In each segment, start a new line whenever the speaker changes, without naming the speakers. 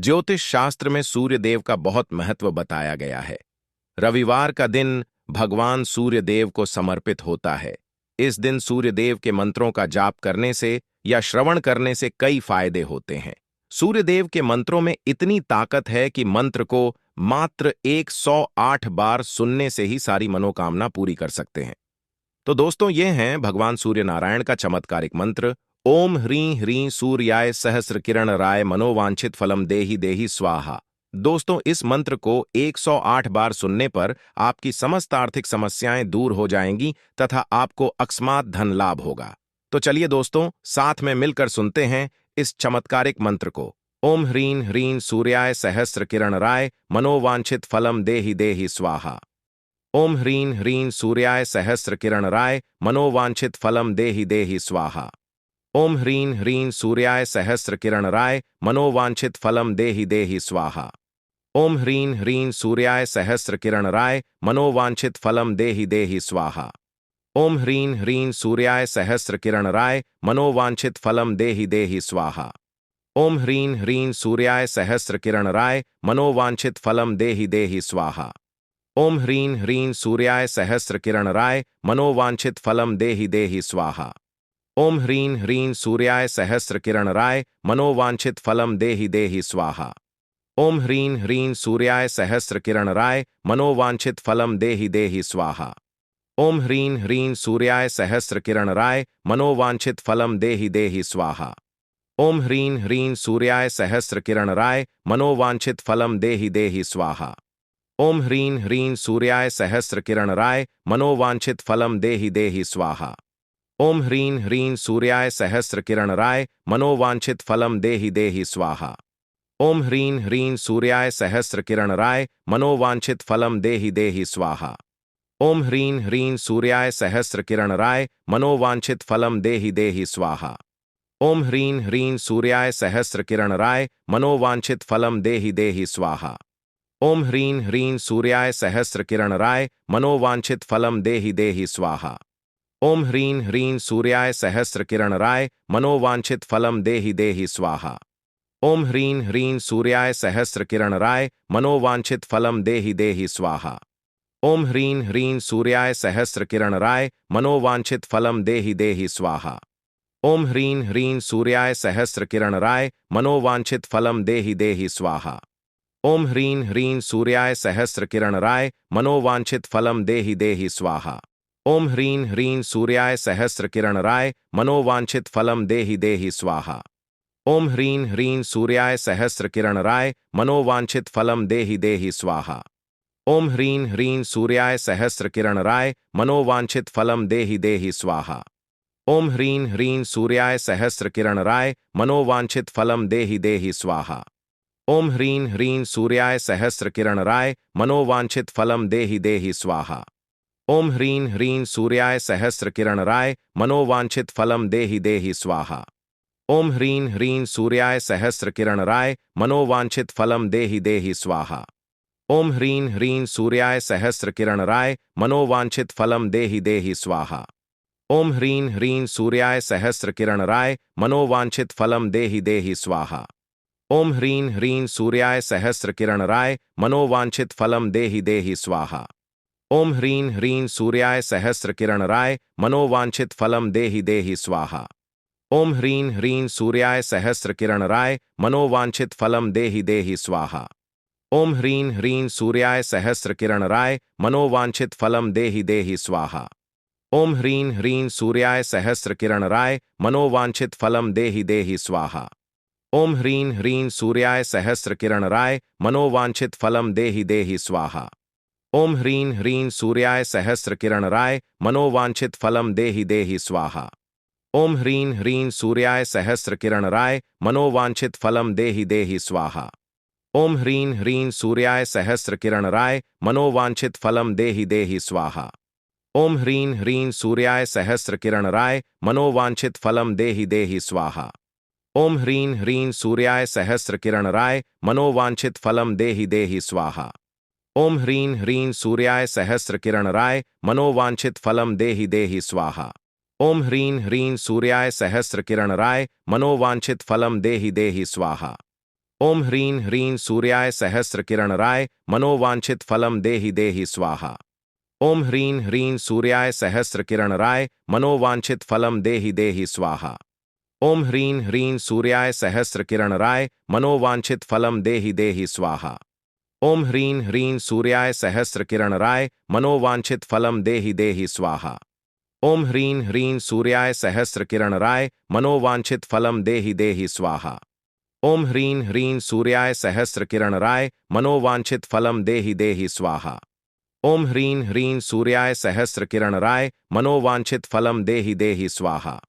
ज्योतिष शास्त्र में सूर्य देव का बहुत महत्व बताया गया है। रविवार का दिन भगवान सूर्य देव को समर्पित होता है। इस दिन सूर्य देव के मंत्रों का जाप करने से या श्रवण करने से कई फायदे होते हैं। सूर्य देव के मंत्रों में इतनी ताकत है कि मंत्र को मात्र 108 बार सुनने से ही सारी मनोकामना पूरी कर सकते हैं। तो दोस्तों, ये हैं भगवान सूर्य नारायण का चमत्कारिक मंत्र। ओम ह्रीं ह्रीं सूर्याय सहस्र किरण राय मनोवांछित फलम देहि देहि स्वाहा। दोस्तों, इस मंत्र को 108 बार सुनने पर आपकी समस्त आर्थिक समस्याएं दूर हो जाएंगी तथा आपको अकस्मात धन लाभ होगा। तो चलिए दोस्तों, साथ में मिलकर सुनते हैं इस चमत्कारिक मंत्र को। ओम ह्रीं ह्रीं सूर्याय सहस्र किरण राय मनोवांछित फलम देहि देहि स्वाहा। ओम ह्रीं ह्रीं सूर्याय सहस्र किरण राय मनोवांछित फलम देहि देहि स्वाहा। ओम ह्रीं ह्रीं सूर्याय सहस्र किरण राय मनोवांछित फलम देहि देहि स्वाहा। ओम ह्रीं ह्रीं सूर्याय सहस्र किरण राय मनोवांछित फलम देहि देहि स्वाहा। ओम ह्रीं ह्रीं सूर्याय सहस्र किरण राय मनोवांछित फलम देहि देहि स्वाहा। ओम ह्रीं ह्रीं सूर्याय सहस्र किरण राय मनोवांछित फलम देहि देहि स्वाहा। ओम ह्रीं ह्रीं सूर्याय सहस्र किरण राय मनोवांछित फलम देहि देहि स्वाहा। ओम ह्रीं ह्रीं सूर्याय सहस्र किरण राय मनोवांछित फलम देहि देहि स्वाहा। ओम ह्रीं ह्रीं सूर्याय सहस्र किरण राय मनोवांछित फलम देहि देहि स्वाहा। ओम ह्रीं ह्रीं सूर्याय सहस्र किरण राय मनोवांछित फलम देहि देहि स्वाहा। ओम ह्रीं ह्रीं सूर्याय सहस्र किरण राय मनोवांछित फलम देहि देहि स्वाहा। ओम ह्रीं ह्रीं सूर्याय सहस्र किरण राय मनोवांछित फलम देहि देहि स्वाहा। ओम ह्रीं ह्रीं सूर्याय सहस्र किरण राय मनोवांछित फलम देहि देहि स्वाहा। ओम ह्रीं ह्रीं सूर्याय सहस्र किरण राय मनोवांछित फलम देहि देहि स्वाहा। ओम ह्रीं ह्रीं सूर्याय सहस्र किरण राय मनोवांछित फलम देहि देहि स्वाहा। ओम ह्रीं ह्रीं सूर्याय सहस्र किरण राय मनोवांछित फलम देहि देहि स्वाहा। ओम ह्रीं ह्रीं सूर्याय सहस्र किरण राय मनोवांछित फलम देहि देहि स्वाहा। ओम ह्रीं ह्रीं सूर्याय सहस्र किरण राय मनोवांछित फलम देहि देहि स्वाहा। ओम ह्रीं ह्रीं सूर्याय सहस्र किरण राय मनोवांछित फलम देहि देहि स्वाहा। ओम ह्रीं ह्रीं सूर्याय सहस्र किरण राय मनोवांछित फलम देहि देहि स्वाहा। ओम ह्रीं ह्रीं सूर्याय सहस्र किरण राय मनोवांछित फलम देहि देहि स्वाहा। ओम ह्रीं ह्रीं सूर्याय सहस्र किरण राय मनोवांछित फलम देहि देहि स्वाहा। ओम ह्रीं ह्रीं सूर्याय सहस्र किरण राय मनोवांछित फलम देहि देहि स्वाहा। ओम ह्रीं ह्रीं सूर्याय सहस्र किरण राय मनोवांछित फलम देहि देहि स्वाहा। ओम ह्रीं ह्रीं सूर्याय सहस्र किरण राय मनोवांछित फलम देहि देहि स्वाहा। ओम ह्रीं ह्रीं सूर्याय सहस्र किरण राय मनोवांछित फलम देहि देहि स्वाहा। ओम ह्रीं ह्रीं सूर्याय सहस्र किरण राय मनोवांछित फलम देहि देहि स्वाहा। ओम ह्रीं ह्रीं सूर्याय सहस्र किरण राय मनोवांछित फलम देहि देहि स्वाहा। ओम ह्रीं ह्रीं सूर्याय सहस्र किरण राय मनोवांछित फलम देहि देहि स्वाहा। ओम ह्रीं ह्रीं सूर्याय सहस्र किरण राय मनोवांछित फलम देहि देहि स्वाहा। ओम ह्रीं ह्रीं सूर्याय सहस्र किरण राय मनोवांछित फलम देहि देहि स्वाहा। ओम ह्रीं ह्रीं सूर्याय सहस्र किरण राय मनोवांछित फलम देहि देहि स्वाहा। ओम ह्रीं ह्रीं सूर्याय सहस्र किरण राय मनोवांछित फलम देहि देहि स्वाहा। ओम ह्रीं ह्रीं सूर्याय सहस्र किरण राय मनोवांछित फलम देहि देहि स्वाहा। ओम ह्रीं ह्रीं सूर्याय सहस्र किरण राय मनोवांछित फलम देहि देहि स्वाहा। ओम ह्रीं ह्रीं सूर्याय सहस्र किरण राय मनोवांछित फलम देहि देहि स्वाहा। ओम ह्रीं ह्रीं सूर्याय सहस्र किरण राय मनोवांछित फलम देहि देहि स्वाहा। ओम ह्रीं ह्रीं सूर्याय सहस्र किरण राय मनोवांछित फलम देहि देहि स्वाहा। ओम ह्रीं ह्रीं सूर्याय सहस्र किरण राय मनोवांछित फलम देहि देहि स्वाहा। ओम ह्रीं ह्रीं सूर्याय सहस्र किरण राय मनोवांछित फलम देहि देहि स्वाहा। ओम ह्रीं ह्रीं सूर्याय सहस्र किरण राय मनोवांछित फलम देहि देहि स्वाहा। ओम ह्रीं ह्रीं सूर्याय सहस्र किरण राय मनोवांछित फलम देहि देहि स्वाहा। ओम ह्रीं ह्रीं सूर्याय सहस्र किरण राय मनोवांछित फलम देहि देहि स्वाहा। ओम ह्रीं ह्रीं सूर्याय सहस्र किरण राय मनोवांछित फलम देहि देहि स्वाहा। ओम ह्रीं ह्रीं सूर्याय सहस्रकिरणराय मनोवांछित फलम देहि देहि स्वाहा। ओम ह्रीं ह्रीं सूर्याय सहस्रकिरणराय मनोवांछित फलम देहि देहि स्वाहा। ओम ह्रीं ह्रीं सूर्याय सहस्रकिरणराय मनोवांछित फलम देहि देहि स्वाहा। ओम ह्रीं ह्रीं सूर्याय सहस्रकिरणराय मनोवांछित फलम देहि देहि स्वाहा। ओम ह्रीं ह्रीं सूर्याय सहस्रकिरणराय मनोवांछित फलम देहि देहि स्वाहा। ओम ह्रीं ह्रीं सूर्याय सहस्रकिरणराय मनोवांछित फलम देहि देहि स्वाहा। ओम ह्रीं ह्रीं सूर्याय सहस्रकिरणराय मनोवांछित फलम देहि देहि स्वाहा।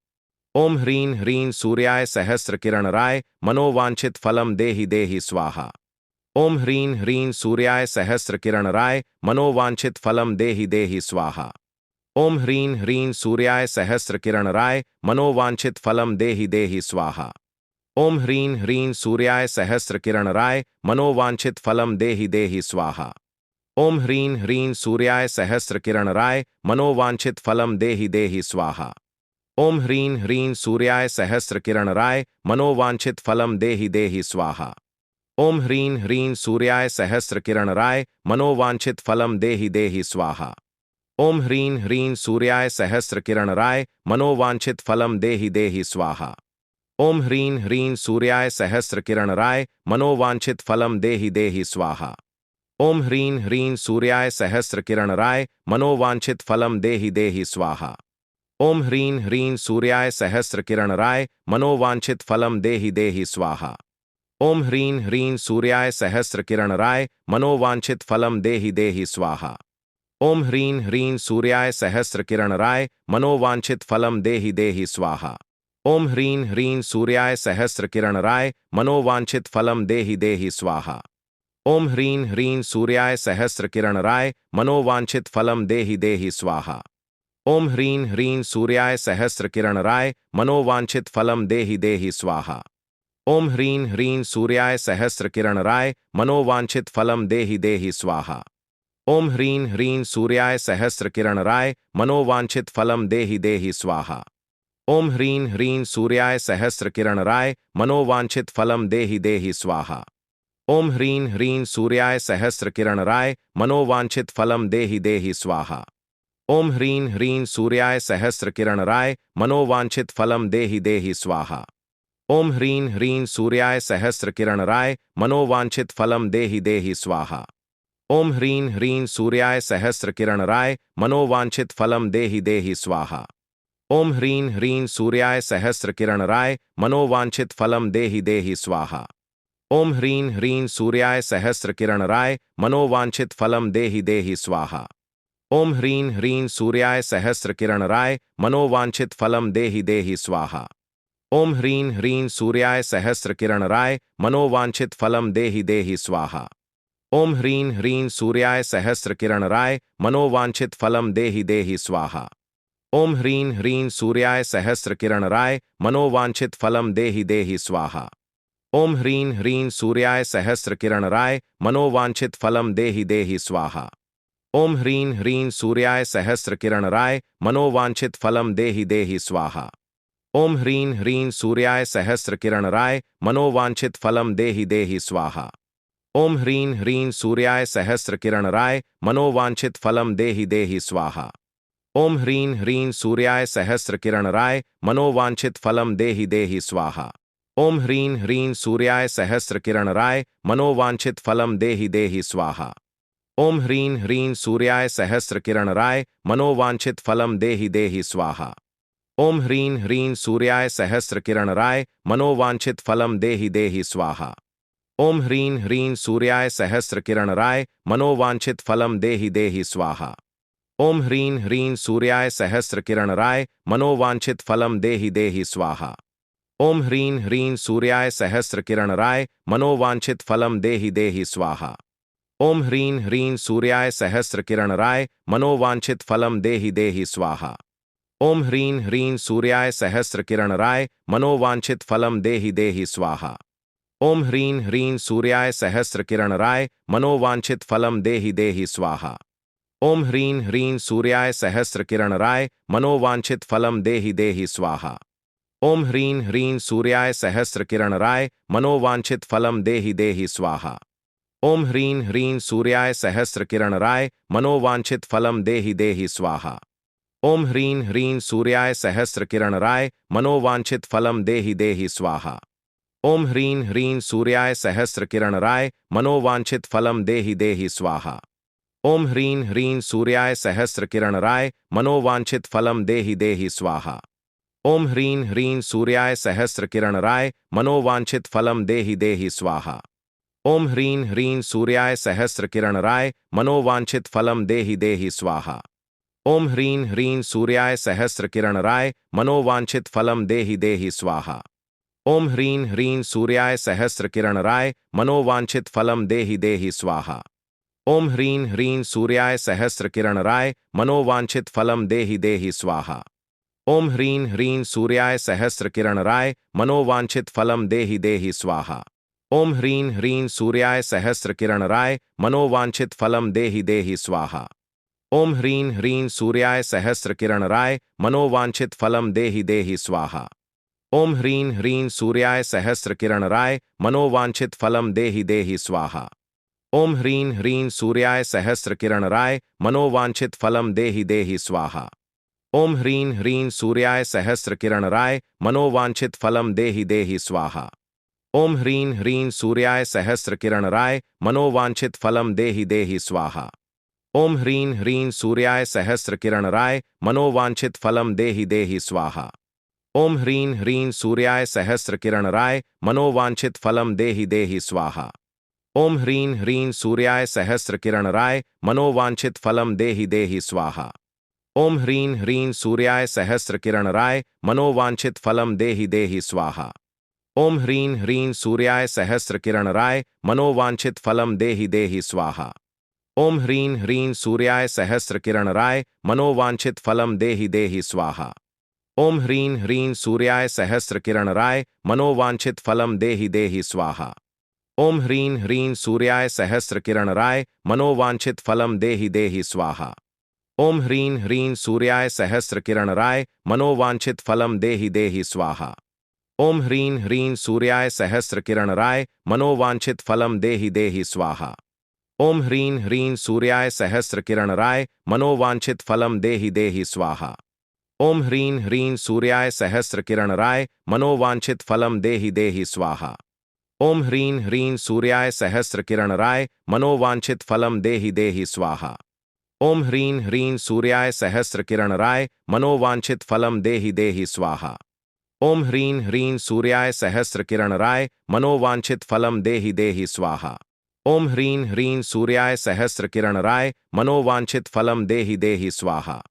ओम ह्रीं ह्रीं सूर्याय सहस्रकिरणराय मनोवांछित फलम देहि देहि स्वाहा। ओम ह्रीं ह्रीं सूर्याय सहस्रकिरणराय मनोवांछित फलम देहि देहि स्वाहा। ओम ह्रीं ह्रीं सूर्याय सहस्रकिरणराय मनोवांछित फलम देहि देहि स्वाहा। ओम ह्रीं ह्रीं सूर्याय सहस्रकिरणराय मनोवांछित फलम देहि देहि स्वाहा। ओम ह्रीं ह्रीं सूर्याय सहस्रकिरणराय मनोवांछित फलम देहि देहि स्वाहा। ओम ह्रीं ह्रीं सूर्याय सहस्रकिरणराय मनोवांछित फलम देहि देहि स्वाहा। ओम ह्रीं ह्रीं सूर्याय सहस्रकिरणराय मनोवांछित फलम देहि देहि स्वाहा। ओम ह्रीं ह्रीं सूर्याय सहस्रकिरणराय मनोवांछित फलम देहि देहि स्वाहा। ओम ह्रीं ह्रीं सूर्याय सहस्रकिरणराय मनोवांछित फलम देहि देहि स्वाहा। ओम ह्रीं ह्रीं सूर्याय सहस्रकिरणराय मनोवांछित फलम देहि देहि स्वाहा। ओम ह्रीं ह्रीं सूर्याय सहस्रकिरणराय मनोवांछित फलम देहि देहि स्वाहा। ओम ह्रीं ह्रीं सूर्याय सहस्रकिरणराय मनोवांछित फलम देहि देहि स्वाहा। ओम ह्रीं ह्रीं सूर्याय सहस्रकिरणराय मनोवांछित फलम देहि देहि स्वाहा। ओम ह्रीं ह्रीं सूर्याय सहस्रकिरणराय मनोवांछित फलम देहि देहि स्वाहा। ओम ह्रीं ह्रीं सूर्याय सहस्रकिरणराय मनोवांछित फलम देहि देहि स्वाहा। ओम ह्रीं ह्रीं सूर्याय सहस्रकिरणराय मनोवांछित फलम देहि देहि स्वाहा। ओम ह्रीं ह्रीं सूर्याय सहस्रकिरणराय मनोवांछित फलम देहि देहि स्वाहा। ओम ह्रीं ह्रीं सूर्याय सहस्रकिरणराय मनोवांछित फलम देहि देहि स्वाहा। ओम ह्रीं ह्रीं सूर्याय सहस्रकिरणराय मनोवांछित फलम देहि देहि स्वाहा। ओम ह्रीं ह्रीं सूर्याय सहस्रकिरणराय मनोवांछित फलम देहि देहि स्वाहा। ओम ह्रीं ह्रीं सूर्याय सहस्रकिरणराय मनोवांछित फलम देहि देहि स्वाहा। ओम ह्रीं ह्रीं सूर्याय सहस्रकिरणराय मनोवांछित फलम देहि देहि स्वाहा। ओम ह्रीं ह्रीं सूर्याय सहस्रकिरणराय मनोवांछित फलम देहि देहि स्वाहा। ओम ह्रीं ह्रीं सूर्याय सहस्रकिरणराय मनोवांछित फलम देहि देहि स्वाहा। ओम ह्रीं ह्रीं सूर्याय सहस्रकिरणराय मनोवांछित फलम देहि देहि स्वाहा। ओम ह्रीं ह्रीं सूर्याय सहस्रकिरणराय मनोवांछित फलम देहि देहि स्वाहा। ओम ह्रीं ह्रीं सूर्याय सहस्रकिरणराय मनोवांछित फलम देहि देहि स्वाहा। ओम ह्रीं ह्रीं सूर्याय सहस्रकिरणराय मनोवांछित फलम देहि देहि स्वाहा। ओम ह्रीं ह्रीं सूर्याय सहस्रकिरणराय मनोवांछित फलम देहि देहि स्वाहा। ओम ह्रीं ह्रीं सूर्याय सहस्रकिरणराय मनोवांछित फलम देहि देहि स्वाहा। ओम ह्रीं ह्रीं सूर्याय सहस्रकिरणराय मनोवांछित फलम देहि देहि स्वाहा। ओम ह्रीं ह्रीं सूर्याय सहस्रकिरणराय मनोवांछित फलम देहि देहि स्वाहा। ओम ह्रीं ह्रीं सूर्याय सहस्रकिरणराय मनोवांछित फलम देहि देहि स्वाहा। ओम ह्रीं ह्रीं सूर्याय सहस्रकिरणराय मनोवांछित फलम देहि देहि स्वाहा। ओम ह्रीं ह्रीं सूर्याय सहस्रकिरणराय मनोवांछित फलम देहि देहि स्वाहा। ओम ह्रीं ह्रीं सूर्याय सहस्रकिरणराय मनोवांछित फलम देहि देहि स्वाहा। ओम ह्रीं ह्रीं सूर्याय सहस्रकिरणराय मनोवांछित फलम देहि देहि स्वाहा। ओम ह्रीं ह्रीं सूर्याय सहस्रकिरणराय मनोवांछित फलम देहि देहि स्वाहा। ओम ह्रीं ह्रीं सूर्याय सहस्रकिरणराय मनोवांछित फलम देहि देहि स्वाहा। ओम ह्रीं ह्रीं सूर्याय सहस्रकिरणराय मनोवांछित फलम देहि देहि स्वाहा। ओम ह्रीं ह्रीं सूर्याय सहस्रकिरणराय मनोवांछित फलम देहि देहि स्वाहा। ओम ह्रीं ह्रीं सूर्याय सहस्रकिरणराय मनोवांछित फलम देहि देहि स्वाहा। ओम ह्रीं ह्रीं सूर्याय सहस्रकिरणराय मनोवांछित फलम देहि देहि स्वाहा। ओम ह्रीं ह्रीं सूर्याय सहस्रकिरणराय मनोवांछित फलम देहि देहि स्वाहा। ओम ह्रीं ह्रीं सूर्याय सहस्रकिरणराय मनोवांछित फलम देहि देहि स्वाहा। ओम ह्रीं ह्रीं सूर्याय सहस्रकिरणराय मनोवांछित फलम देहि देहि स्वाहा। ओम ह्रीं ह्रीं सूर्याय सहस्रकिरणराय मनोवांछित फलम देहि देहि स्वाहा। ओम ह्रीं ह्रीं सूर्याय सहस्रकिरणराय मनोवांछित फलम देहि देहि स्वाहा। ओम ह्रीं ह्रीं सूर्याय सहस्रकिरणराय मनोवांछित फलम देहि देहि स्वाहा। ओम ह्रीं ह्रीं सूर्याय सहस्रकिरणराय मनोवांछित फलम देहि देहि स्वाहा। ओम ह्रीं ह्रीं सूर्याय सहस्रकिरणराय मनोवांछित फलम देहि देहि स्वाहा। ओम ह्रीं ह्रीं सूर्याय सहस्रकिरणराय मनोवांछित फलम देहि देहि स्वाहा। ओम ह्रीं ह्रीं सूर्याय सहस्रकिरणराय मनोवांछित फलम देहि देहि स्वाहा। ओम ह्रीं ह्रीं सूर्याय सहस्रकिरणराय मनोवांछित फलम देहि देहि स्वाहा। ओम ह्रीं ह्रीं सूर्याय सहस्रकिरणराय मनोवांछित फलम देहि देहि स्वाहा। ओम ह्रीं ह्रीं सूर्याय सहस्रकिरणराय मनोवांछित फलम देहि देहि स्वाहा। ओम ह्रीं ह्रीं सूर्याय सहस्रकिरणराय मनोवांछित फलम देहि देहि स्वाहा। ओम ह्रीं ह्रीं सूर्याय सहस्रकिरणराय मनोवांछित फलम देहि देहि स्वाहा। ओम ह्रीं ह्रीं सूर्याय सहस्रकिरणराय मनोवांछित फलम देहि देहि स्वाहा। ओम ह्रीं ह्रीं सूर्याय सहस्रकिरणराय मनोवांछित फलम देहि देहि स्वाहा। ओम ह्रीं ह्रीं सूर्याय सहस्रकिरणराय मनोवांछित फलम देहि देहि स्वाहा। ओम ह्रीं ह्रीं सूर्याय सहस्रकिरणराय मनोवांछित फलम देहि देहि स्वाहा। ओम ह्रीं ह्रीं सूर्याय सहस्रकिरणराय मनोवांछित फलम देहि देहि स्वाहा। ओम ह्रीं ह्रीं सूर्याय सहस्रकिरणराय मनोवांछित फलम देहि देहि स्वाहा। ओम ह्रीं ह्रीं सूर्याय सहस्रकिरणराय मनोवांछित फलम देहि देहि स्वाहा। ओम ह्रीं ह्रीं सूर्याय सहस्रकिरणराय मनोवांछित फलम देहि देहि स्वाहा। ओम ह्रीं ह्रीं सूर्याय सहस्रकिरणराय मनोवांछित फलम देहि देहि स्वाहा। ओम ह्रीं ह्रीं सूर्याय सहस्रकिरणराय मनोवांछित फलम देहि देहि स्वाहा। ओम ह्रीं ह्रीं सूर्याय सहस्रकिरणराय मनोवांछित फलम देहि देहि स्वाहा। ओम ह्रीं ह्रीं सूर्याय सहस्रकिरणराय मनोवांछित फलम देहि देहि स्वाहा। ओम ह्रीं ह्रीं सूर्याय सहस्रकिरणराय मनोवांछित फलम देहि देहि स्वाहा। ओम ह्रीं ह्रीं सूर्याय सहस्रकिरणराय मनोवांछित फलम देहि देहि स्वाहा। ओम ह्रीं ह्रीं सूर्याय सहस्रकिरणराय मनोवांछित फलम देहि देहि स्वाहा। ओम ह्रीं ह्रीं सूर्याय सहस्रकिरणराय मनोवांछित फलम देहि देहि स्वाहा। ओम ह्रीं ह्रीं सूर्याय सहस्रकिरणराय मनोवांछित फलम देहि देहि स्वाहा। ओम ह्रीं ह्रीं सूर्याय सहस्रकिरणराय मनोवांछित फलम देहि देहि स्वाहा। ओम ह्रीं ह्रीं सूर्याय सहस्रकिरणराय मनोवांछित फलम देहि देहि स्वाहा। ओम ह्रीं ह्रीं सूर्याय सहस्रकिरणराय मनोवांछित फलम देहि देहि स्वाहा।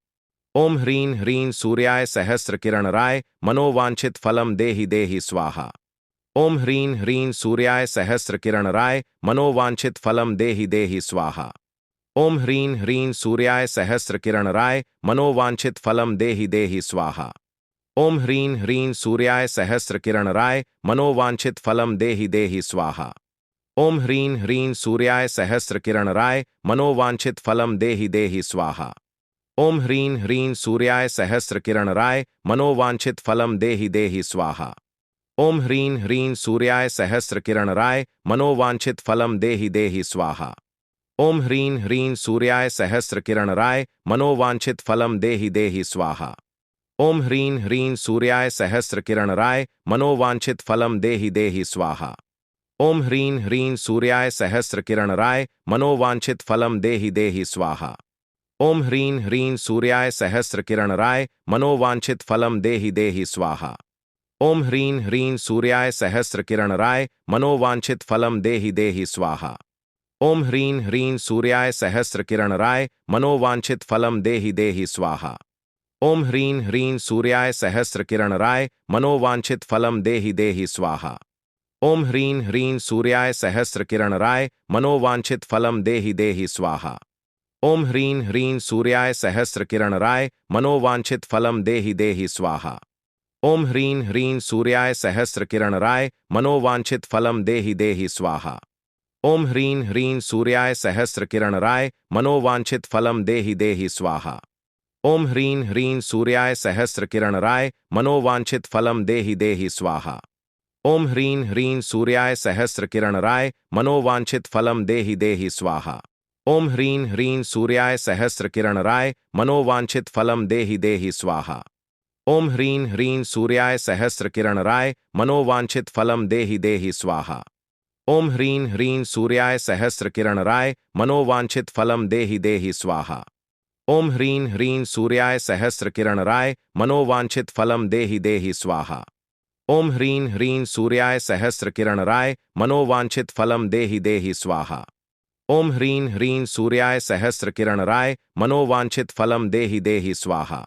ओम ह्रीं ह्रीं सूर्याय सहस्रकिरणराय मनोवांछित फलम देहि देहि स्वाहा। ओम ह्रीं ह्रीं सूर्याय सहस्रकिरणराय मनोवांछित फलम देहि देहि स्वाहा। ओम ह्रीं ह्रीं सूर्याय सहस्रकिरणराय मनोवांछित फलम देहि देहि स्वाहा। ओम ह्रीं ह्रीं सूर्याय सहस्रकिरणराय मनोवांछित फलम देहि देहि स्वाहा। ओम ह्रीं ह्रीं सूर्याय सहस्रकिरणराय मनोवांछित फलम देहि देहि स्वाहा। ओम ह्रीं ह्रीं सूर्याय सहस्रकिरणराय मनोवांछित फलम देहि देहि स्वाहा। ओम ह्रीं ह्रीं सूर्याय सहस्रकिरणराय मनोवांछित फलम देहि देहि स्वाहा। ओम ह्रीं ह्रीं सूर्याय सहस्रकिरणराय मनोवांछित फलम देहि देहि स्वाहा। ओम ह्रीं ह्रीं सूर्याय सहस्रकिरणराय मनोवांछित फलम देहि देहि स्वाहा। ओम ह्रीं ह्रीं सूर्याय सहस्रकिरणराय मनोवांछित फलम देहि देहि स्वाहा। ओम ह्रीं ह्रीं सूर्याय सहस्रकिरणराय मनोवांछित फलम देहि देहि स्वाहा। ओम ह्रीं ह्रीं सूर्याय सहस्रकिरणराय मनोवांछित फलम देहि देहि स्वाहा। ओम ह्रीं ह्रीं सूर्याय सहस्रकिरणराय मनोवांछित फलम देहि देहि स्वाहा। ओम ह्रीं ह्रीं सूर्याय सहस्रकिरणराय मनोवांछित फलम देहि देहि स्वाहा। ओम ह्रीं ह्रीं सूर्याय सहस्रकिरणराय मनोवांछित फलम देहि देहि स्वाहा। ओम ह्रीं ह्रीं सूर्याय सहस्रकिरणराय मनोवांछित फलम देहि देहि स्वाहा। ओम ह्रीं ह्रीं सूर्याय सहस्रकिरणराय मनोवांछित फलम देहि देहि स्वाहा। ओम ह्रीं ह्रीं सूर्याय सहस्रकिरणराय मनोवांछित फलम देहि देहि स्वाहा। ओम ह्रीं ह्रीं सूर्याय सहस्रकिरणराय मनोवांछित फलम देहि देहि स्वाहा। ओम ह्रीं ह्रीं सूर्याय सहस्रकिरणराय मनोवांछित फलम देहि देहि स्वाहा। ओम ह्रीं ह्रीं सूर्याय सहस्रकिरणराय मनोवांछित फलम देहि देहि स्वाहा। ओम ह्रीं ह्रीं सूर्याय सहस्रकिरणराय मनोवांछित फलम देहि देहि स्वाहा। ओम ह्रीं ह्रीं सूर्याय सहस्रकिरणराय मनोवांछित फलम देहि देहि स्वाहा। ओम ह्रीं ह्रीं सूर्याय सहस्रकिरणराय मनोवांछित फलम देहि देहि स्वाहा। ओम ह्रीं ह्रीं सूर्याय सहस्रकिरणराय मनोवांछित फलम देहि देहि स्वाहा।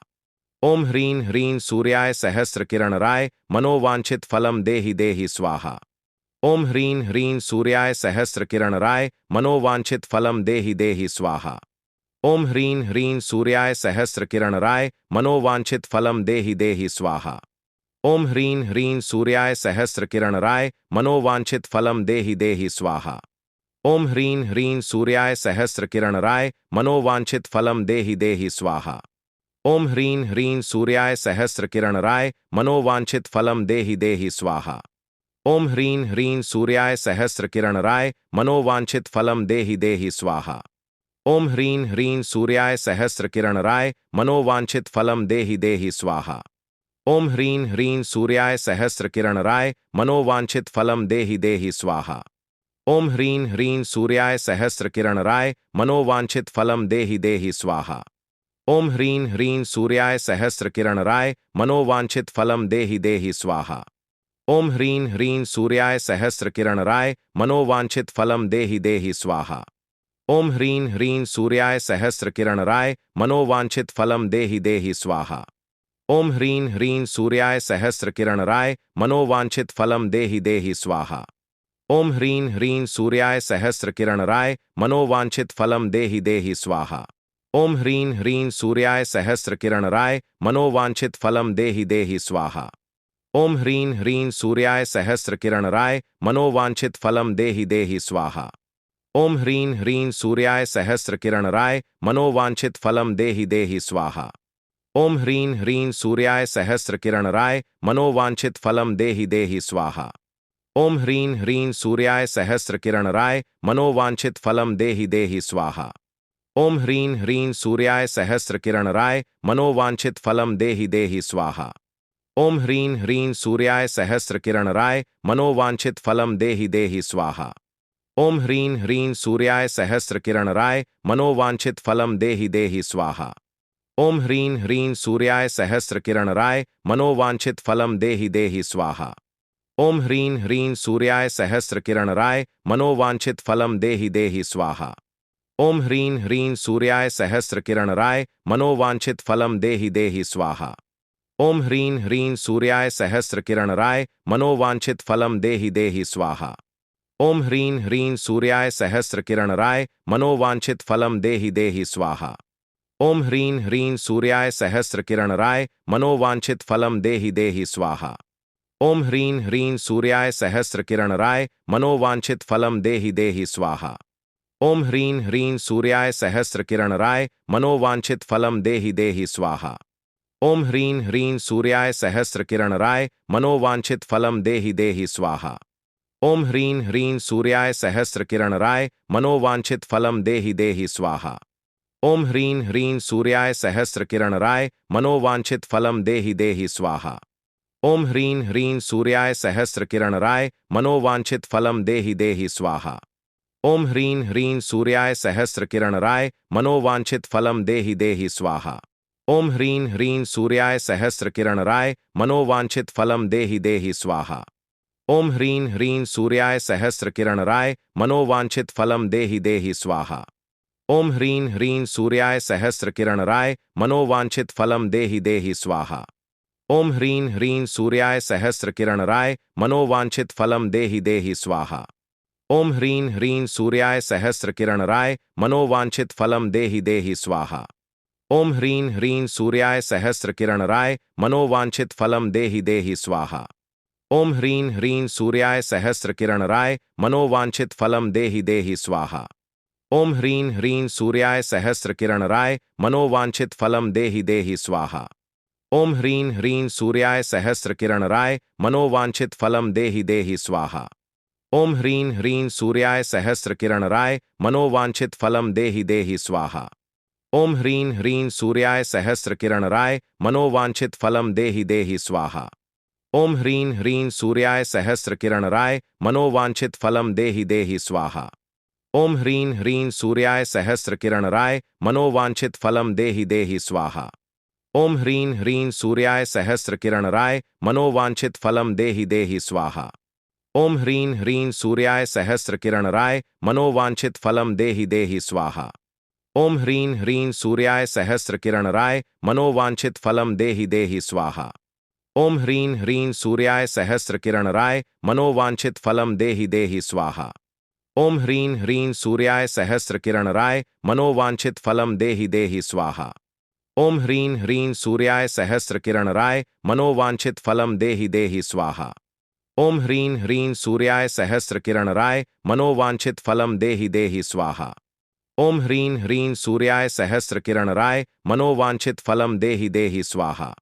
ओम ह्रीं ह्रीं सूर्याय सहस्रकिरणराय मनोवांछित फलम देहि देहि स्वाहा। ओम ह्रीं ह्रीं सूर्याय सहस्रकिरणराय मनोवांछित फलम देहि देहि स्वाहा। ओम ह्रीं ह्रीं सूर्याय सहस्रकिरणराय मनोवांछित फलम देहि देहि स्वाहा। ओम ह्रीं ह्रीं सूर्याय सहस्रकिरणराय मनोवांछित फलम देहि देहि स्वाहा। ओम ह्रीं ह्रीं सूर्याय सहस्रकिरणराय मनोवांछित फलम देहि देहि स्वाहा। ओम ह्रीं ह्रीं सूर्याय सहस्रकिरणराय मनोवांछित फलम देहि देहि स्वाहा। ओम ह्रीं ह्रीं सूर्याय सहस्रकिरणराय मनोवांछित फलम देहि देहि स्वाहा। ओम ह्रीं ह्रीं सूर्याय सहस्रकिरणराय मनोवांछित फलम देहि देहि स्वाहा। ओम ह्रीं ह्रीं सूर्याय सहस्रकिरणराय मनोवांछित फलम देहि देहि स्वाहा। ओम ह्रीं ह्रीं सूर्याय सहस्रकिरणराय मनोवांछित फलम देहि देहि स्वाहा। ओम ह्रीं ह्रीं सूर्याय सहस्रकिरणराय मनोवांछित फलम देहि देहि स्वाहा। ओम ह्रीं ह्रीं सूर्याय सहस्रकिरणराय मनोवांछित फलम देहि देहि स्वाहा। ओम ह्रीं ह्रीं सूर्याय सहस्रकिरणराय मनोवांछित फलम देहि देहि स्वाहा। ओम ह्रीं ह्रीं सूर्याय सहस्रकिरणराय मनोवांछित फलम देहि देहि स्वाहा। ओम ह्रीं ह्रीं सूर्याय सहस्रकिरणराय मनोवांछित फलम देहि देहि स्वाहा। ओम ह्रीं ह्रीं सूर्याय सहस्रकिरणराय मनोवांछित फलम देहि देहि स्वाहा। ओम ह्रीं ह्रीं सूर्याय सहस्रकिरणराय मनोवांछित फलम देहि देहि स्वाहा। ओम ह्रीं ह्रीं सूर्याय सहस्रकिरणराय मनोवांछित फलम देहि देहि स्वाहा। ओम ह्रीं ह्रीं सूर्याय सहस्रकिरणराय मनोवांछित फलम देहि देहि स्वाहा। ओम ह्रीं ह्रीं सूर्याय सहस्रकिरणराय मनोवांछित फलम देहि देहि स्वाहा। ओम ह्रीं ह्रीं सूर्याय सहस्रकिरणराय मनोवांछित फलम देहि देहि स्वाहा। ओम ह्रीं ह्रीं सूर्याय सहस्रकिरणराय मनोवांछित फलम देहि देहि स्वाहा। ओम ह्रीं ह्रीं सूर्याय सहस्रकिरणराय मनोवांछित फलम देहि देहि स्वाहा। ओम ह्रीं ह्रीं सूर्याय सहस्रकिरणराय मनोवांछित फलम देहि देहि स्वाहा। ओम ह्रीं ह्रीं सूर्याय सहस्रकिरणराय मनोवांछित फलम देहि देहि स्वाहा। ओम ह्रीं ह्रीं सूर्याय सहस्रकिरणराय मनोवांछित फलम देहि देहि स्वाहा। ओम ह्रीं ह्रीं सूर्याय सहस्रकिरणराय मनोवांछित फलम देहि देहि स्वाहा। ओम ह्रीं ह्रीं सूर्याय सहस्रकिरणराय मनोवांछित फलम देहि देहि स्वाहा। ओम ह्रीं ह्रीं सूर्याय सहस्रकिरणराय मनोवांछित फलम देहि देहि स्वाहा। ओम ह्रीं ह्रीं सूर्याय सहस्रकिरणराय मनोवांछित फलम देहि देहि स्वाहा। ओम ह्रीं ह्रीं सूर्याय सहस्रकिरणराय मनोवांछित फलम देहि देहि स्वाहा। ओम ह्रीं ह्रीं सूर्याय सहस्रकिरणराय मनोवांछित फलम देहि देहि स्वाहा। ओम ह्रीं ह्रीं सूर्याय सहस्रकिरणराय मनोवांछित फलम देहि देहि स्वाहा। ओम ह्रीं ह्रीं सूर्याय सहस्रकिरणराय मनोवांछित फलम देहि देहि स्वाहा। ओम ह्रीं ह्रीं सूर्याय सहस्रकिरणराय मनोवांछित फलम देहि देहि स्वाहा। ओम ह्रीं ह्रीं सूर्याय सहस्रकिरणराय मनोवांछित फलम देहि देहि स्वाहा। ओम ह्रीं ह्रीं सूर्याय सहस्रकिरणराय मनोवांछित फलम देहि देहि स्वाहा। ओम ह्रीं ह्रीं सूर्याय सहस्रकिरणराय मनोवांछित फलम देहि देहि स्वाहा। ओम ह्रीं ह्रीं सूर्याय सहस्रकिरणराय मनोवांछित फलम देहि देहि स्वाहा। ओम ह्रीं ह्रीं सूर्याय सहस्रकिरणराय मनोवांछित फलम देहि देहि स्वाहा। ओम ह्रीं ह्रीं सूर्याय सहस्रकिरणराय मनोवांछित फलम देहि देहि स्वाहा। ओम ह्रीं ह्रीं सूर्याय सहस्रकिरणराय मनोवांछित फलम देहि देहि स्वाहा। ओम ह्रीं ह्रीं सूर्याय सहस्रकिरणराय मनोवांछित फलम देहि देहि स्वाहा। ओम ह्रीं ह्रीं सूर्याय सहस्रकिरणराय मनोवांछित फलम देहि देहि स्वाहा। ओम ह्रीं ह्रीं सूर्याय सहस्रकिरणराय मनोवांछित फलम देहि देहि स्वाहा। ओम ह्रीं ह्रीं सूर्याय सहस्रकिरणराय मनोवांछित फलम देहि देहि स्वाहा। ओम ह्रीं ह्रीं सूर्याय सहस्रकिरणराय मनोवांछित फलम देहि देहि स्वाहा। ओम ह्रीं ह्रीं सूर्याय सहस्रकिरणराय मनोवांछित फलम देहि देहि स्वाहा। ओम ह्रीं ह्रीं सूर्याय सहस्रकिरणराय मनोवांछित फलम देहि देहि स्वाहा। ओम ह्रीं ह्रीं सूर्याय सहस्रकिरणराय मनोवांछित फलम देहि देहि स्वाहा। ओम ह्रीं ह्रीं सूर्याय सहस्रकिरणराय मनोवांछित फलम देहि देहि स्वाहा। ओम ह्रीं ह्रीं सूर्याय सहस्रकिरणराय मनोवांछित फलम देहि देहि स्वाहा। ओम ह्रीं ह्रीं सूर्याय सहस्रकिरणराय मनोवांछित फलम देहि देहि स्वाहा। ओम ह्रीं ह्रीं सूर्याय सहस्रकिरणराय मनोवांछित फलम देहि देहि स्वाहा। ओम ह्रीं ह्रीं सूर्याय सहस्रकिरणराय मनोवांछित फलम देहि देहि स्वाहा। ओम ह्रीं ह्रीं सूर्याय सहस्रकिरणराय मनोवांछित फलम देहि देहि स्वाहा। ओम ह्रीं ह्रीं सूर्याय सहस्रकिरणराय मनोवांछित फलम देहि देहि स्वाहा।